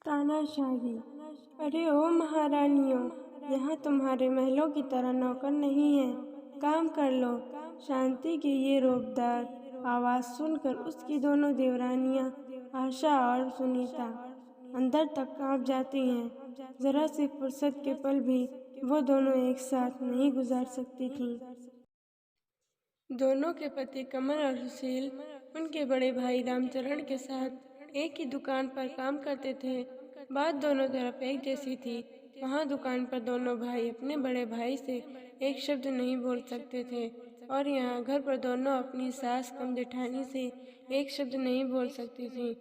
तानाशाही। अरे ओ महारानियों, यहाँ तुम्हारे महलों की तरह नौकर नहीं है, काम कर लो। शांति की ये रोबदार आवाज़ सुनकर उसकी दोनों देवरानियाँ आशा और सुनीता अंदर तक कांप जाती हैं। जरा सी फुर्सत के पल भी वो दोनों एक साथ नहीं गुजार सकती थीं। दोनों के पति कमल और सुशील उनके बड़े भाई रामचरण के साथ एक ही दुकान पर काम करते थे। बात दोनों तरफ एक जैसी थी। वहाँ दुकान पर दोनों भाई अपने बड़े भाई से एक शब्द नहीं बोल सकते थे और यहाँ घर पर दोनों अपनी सास कम जेठानी से एक शब्द नहीं बोल सकती थी।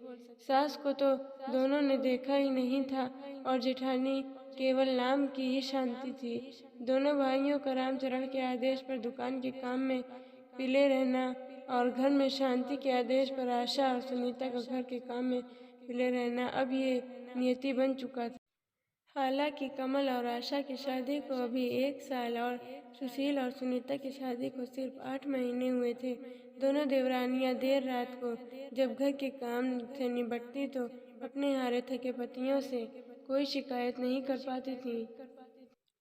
सास को तो दोनों ने देखा ही नहीं था और जेठानी केवल नाम की ही शांति थी। दोनों भाइयों का रामचरण के आदेश पर दुकान के काम में पिले रहना और घर में शांति के आदेश पर आशा और सुनीता का घर के काम में पिले रहना अब ये नियति बन चुका था। हालांकि कमल और आशा की शादी को अभी 1 साल और सुशील और सुनीता की शादी को सिर्फ 8 महीने हुए थे। दोनों देवरानियां देर रात को जब घर के काम से निपटती तो अपने हारे थके पतियों से कोई शिकायत नहीं कर पाती थीं।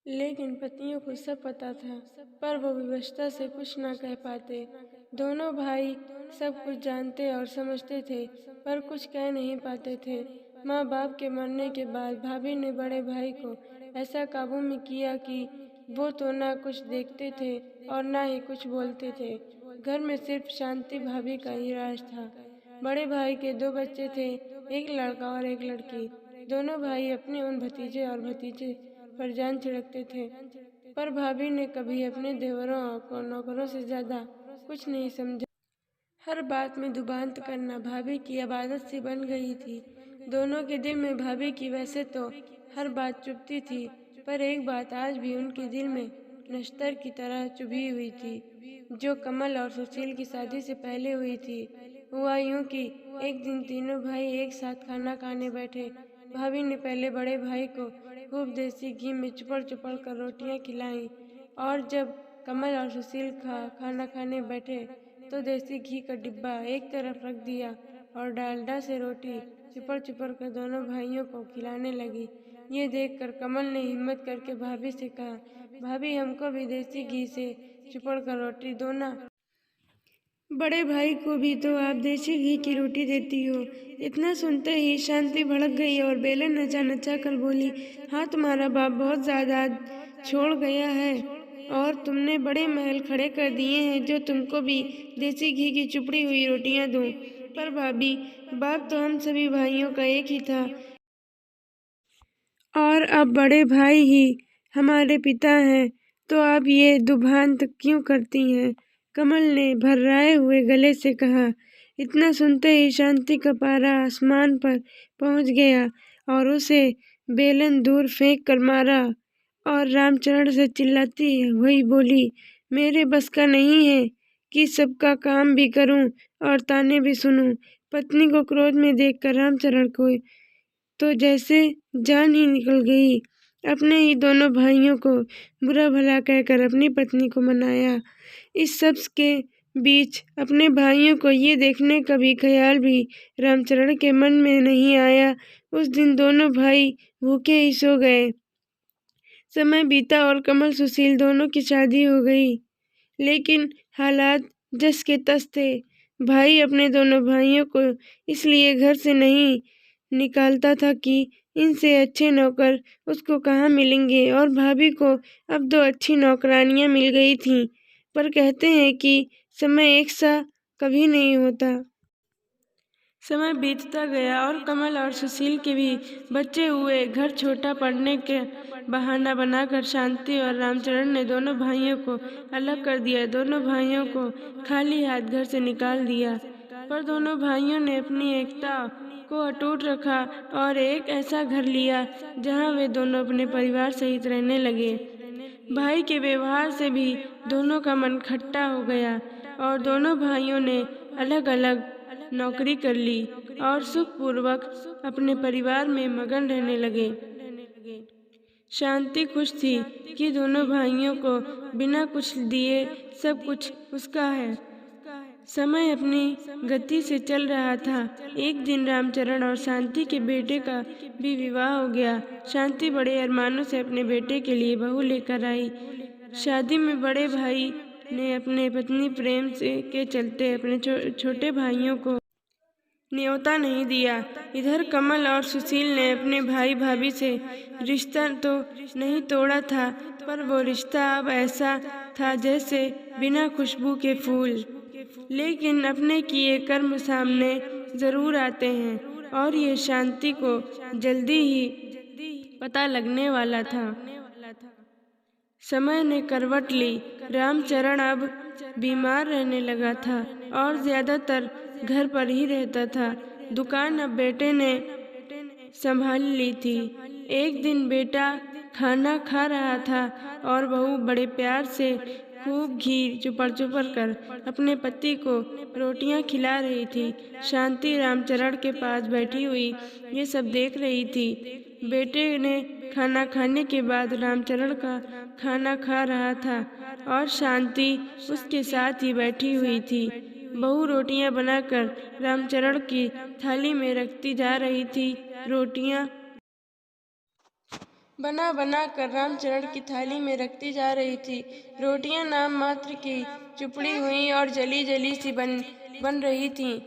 लेकिन पतियों को सब पता था, पर वो विवशता से कुछ न कह पाते। दोनों भाई सब कुछ जानते और समझते थे, पर कुछ कह नहीं पाते थे। माँ बाप के मरने के बाद भाभी ने बड़े भाई को ऐसा काबू में किया कि वो तो ना कुछ देखते थे और ना ही कुछ बोलते थे। घर में सिर्फ शांति भाभी का ही राज था। बड़े भाई के 2 बच्चे थे, एक लड़का और एक लड़की। दोनों भाई अपने उन भतीजे और भतीजे पर जान छिड़कते थे, पर भाभी ने कभी अपने देवरों को नौकरों से ज्यादा कुछ नहीं समझा। हर बात में दुबांत करना भाभी की अब आदत सी बन गई थी। दोनों के दिल में भाभी की वैसे तो हर बात चुभती थी, पर एक बात आज भी उनके दिल में नश्तर की तरह चुभी हुई थी, जो कमल और सुशील की शादी से पहले हुई थी। हुआ यूं कि एक दिन तीनों भाई एक साथ खाना खाने बैठे। भाभी ने पहले बड़े भाई को खूब देसी घी में चुपड़ चुपड़ कर रोटियां खिलाईं और जब कमल और सुशील खाना खाने बैठे तो देसी घी का डिब्बा एक तरफ रख दिया और डालडा से रोटी चिपड़ चिपड़ कर दोनों भाइयों को खिलाने लगी। ये देखकर कमल ने हिम्मत करके भाभी से कहा, भाभी हमको भी देसी घी से चिपड़ कर रोटी दो ना। बड़े भाई को भी तो आप देसी घी की रोटी देती हो। इतना सुनते ही शांति भड़क गई और बेलन नचा नचा कर बोली, हाँ तुम्हारा बाप बहुत ज्यादा छोड़ गया है और तुमने बड़े महल खड़े कर दिए हैं जो तुमको भी देसी घी की चुपड़ी हुई रोटियां दूं। पर भाभी, बाप तो हम सभी भाइयों का एक ही था और अब बड़े भाई ही हमारे पिता हैं, तो आप ये दुभांत क्यों करती हैं? कमल ने भर्राए हुए गले से कहा। इतना सुनते ही शांति का पारा आसमान पर पहुंच गया और उसे बेलन दूर फेंक कर मारा और रामचरण से चिल्लाती हुई बोली, मेरे बस का नहीं है कि सबका काम भी करूं और ताने भी सुनूं। पत्नी को क्रोध में देखकर रामचरण को तो जैसे जान ही निकल गई। अपने ही दोनों भाइयों को बुरा भला कहकर अपनी पत्नी को मनाया। इस सब के बीच अपने भाइयों को ये देखने का भी ख्याल भी रामचरण के मन में नहीं आया। उस दिन दोनों भाई भूखे ही सो गए। समय बीता और कमल सुशील दोनों की शादी हो गई, लेकिन हालात जस के तस थे। भाई अपने दोनों भाइयों को इसलिए घर से नहीं निकालता था कि इनसे अच्छे नौकर उसको कहाँ मिलेंगे और भाभी को अब 2 अच्छी नौकरानियां मिल गई थीं। पर कहते हैं कि समय एक सा कभी नहीं होता। समय बीतता गया और कमल और सुशील के भी बच्चे हुए। घर छोटा पड़ने के बहाना बनाकर शांति और रामचरण ने दोनों भाइयों को अलग कर दिया। दोनों भाइयों को खाली हाथ घर से निकाल दिया, पर दोनों भाइयों ने अपनी एकता को अटूट रखा और एक ऐसा घर लिया जहां वे दोनों अपने परिवार सहित रहने लगे। भाई के व्यवहार से भी दोनों का मन खट्टा हो गया और दोनों भाइयों ने अलग अलग नौकरी कर ली और सुखपूर्वक अपने परिवार में मगन रहने लगे। शांति खुश थी कि दोनों भाइयों को बिना कुछ दिए सब कुछ उसका है। समय अपनी गति से चल रहा था। एक दिन रामचरण और शांति के बेटे का भी विवाह हो गया। शांति बड़े अरमानों से अपने बेटे के लिए बहू लेकर आई। शादी में बड़े भाई ने अपने पत्नी प्रेम से के चलते अपने छोटे भाइयों को न्योता नहीं दिया। इधर कमल और सुशील ने अपने भाई भाभी से रिश्ता तो नहीं तोड़ा था, पर वो रिश्ता अब ऐसा था जैसे बिना खुशबू के फूल। लेकिन अपने किए कर्म सामने जरूर आते हैं, और ये शांति को जल्दी ही पता लगने वाला था। समय ने करवट ली। रामचरण अब बीमार रहने लगा था और ज्यादातर घर पर ही रहता था। दुकान अब बेटे ने संभाल ली थी। एक दिन बेटा खाना खा रहा था और बहू बड़े प्यार से खूब घी चुपर चुपर कर अपने पति को रोटियां खिला रही थी। शांति रामचरण के पास बैठी हुई ये सब देख रही थी। बेटे ने खाना खाने के बाद रामचरण का खाना खा रहा था और शांति उसके साथ ही बैठी हुई थी। बहू रोटियां बनाकर रामचरण की थाली में रखती जा रही थी। रोटियां बना बना कर रामचरण की थाली में रखती जा रही थी। रोटियां नाम मात्र की चुपड़ी हुई और जली जली सी बन रही थीं।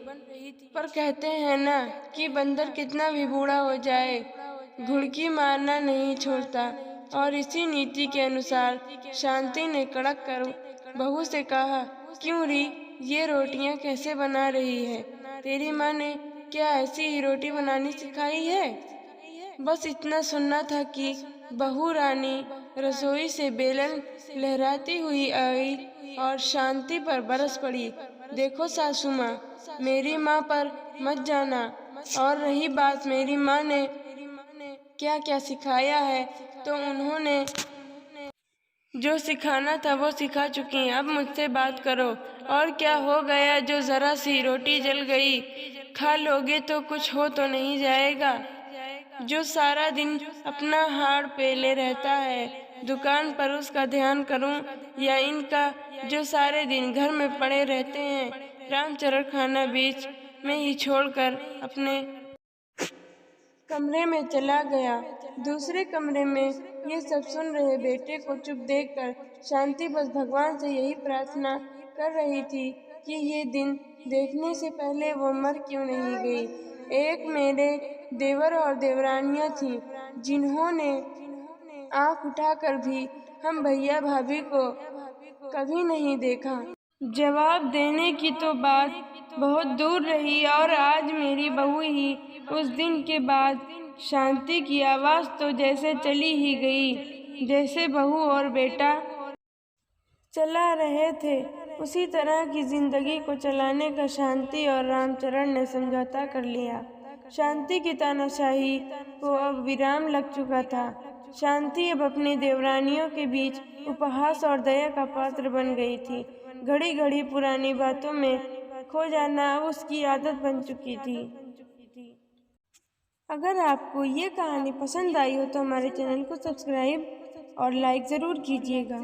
पर कहते हैं ना कि बंदर कितना भी बूढ़ा हो जाए, घुड़की मारना नहीं छोड़ता। और इसी नीति के अनुसार शांति ने कड़क कर बहू से कहा, क्यों री, ये रोटियां कैसे बना रही है? तेरी माँ ने क्या ऐसी ही रोटी बनानी सिखाई है? बस इतना सुनना था कि बहू रानी रसोई से बेलन लहराती हुई आई और शांति पर बरस पड़ी। देखो सासू माँ, मेरी माँ पर मत जाना। और रही बात मेरी माँ ने क्या क्या सिखाया है, तो उन्होंने जो सिखाना था वो सिखा चुकी हैं। अब मुझसे बात करो। और क्या हो गया जो जरा सी रोटी जल गई? खा लोगे तो कुछ हो तो नहीं जाएगा? जो सारा दिन अपना हाड़ पेले रहता है दुकान पर, उसका ध्यान करूं या इनका जो सारे दिन घर में पड़े रहते हैं? रामचरण खाना बीच में ही छोड़कर अपने कमरे में चला गया। दूसरे कमरे में ये सब सुन रहे बेटे को चुप देखकर शांति बस भगवान से यही प्रार्थना कर रही थी कि ये दिन देखने से पहले वो मर क्यों नहीं गई। एक मेरे देवर और देवरानियां थीं जिन्होंने आंख उठाकर भी हम भैया भाभी को कभी नहीं देखा। जवाब देने की तो बात बहुत दूर रही, और आज मेरी बहू ही उस दिन के बाद शांति की आवाज़ तो जैसे चली ही गई। जैसे बहू और बेटा चला रहे थे, उसी तरह की जिंदगी को चलाने का शांति और रामचरण ने समझौता कर लिया। शांति की तानाशाही को अब विराम लग चुका था। शांति अब अपनी देवरानियों के बीच उपहास और दया का पात्र बन गई थी। घड़ी घड़ी पुरानी बातों में खो जाना अब उसकी आदत बन चुकी थी। अगर आपको ये कहानी पसंद आई हो तो हमारे चैनल को सब्सक्राइब और लाइक ज़रूर कीजिएगा।